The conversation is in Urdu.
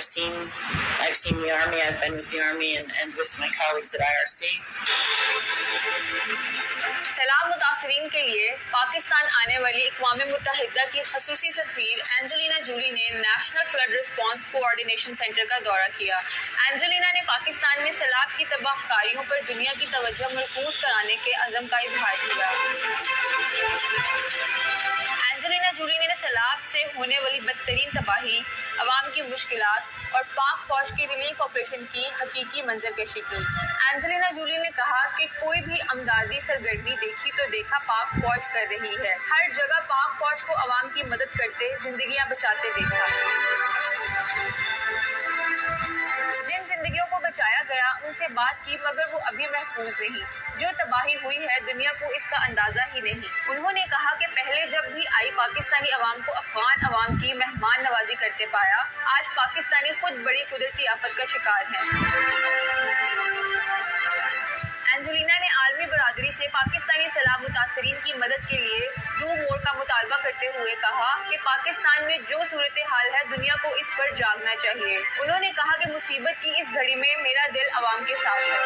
I've seen the Army. I've been with the Army and with my colleagues at IRC. سیلاب متاثرین کے لیے پاکستان آنے والی اقوام متحدہ کی خصوصی سفیر اینجلینا جولی نے national flood response coordination centre کا دورہ کیا۔ اینجلینا نے پاکستان میں سیلاب کی تباہ کاریوں پر دنیا کی توجہ مرکوز کرانے کے عزم کا اظہار کیا۔ اینجلینا جولی نے سیلاب سے ہونے والی بدترین تباہی، عوام کی مشکلات اور پاک فوج کی ریلیف آپریشن کی حقیقی منظرکشی کی۔ اینجلینا جولی نے کہا کہ کوئی بھی امدادی سرگرمی دیکھی تو دیکھا پاک فوج کر رہی ہے، ہر جگہ پاک فوج کو عوام کی مدد کرتے، زندگیاں بچاتے دیکھا۔ جن زندگیوں کو بچایا گیا ان سے بات کی مگر وہ ابھی محفوظ نہیں، جو تباہی ہوئی ہے دنیا کو اس کا اندازہ ہی نہیں۔ انہوں نے کہا کہ پہلے جب بھی آئی پاکستانی عوام کو افغان عوام کی مہمان نوازی کرتے پایا، آج پاکستانی خود بڑی قدرتی آفت کا شکار ہیں۔ اینجلینا نے عالمی برادری سے پاکستانی سیلاب متاثرین کی مدد کے لیے ڈو مور کا مطالبہ کرتے ہوئے کہا کہ پاکستان میں جو صورتحال ہے دنیا کو اس پر جاگنا چاہیے۔ انہوں نے کہا کہ مصیبت کی اس گھڑی میں میرا دل عوام کے ساتھ ہے۔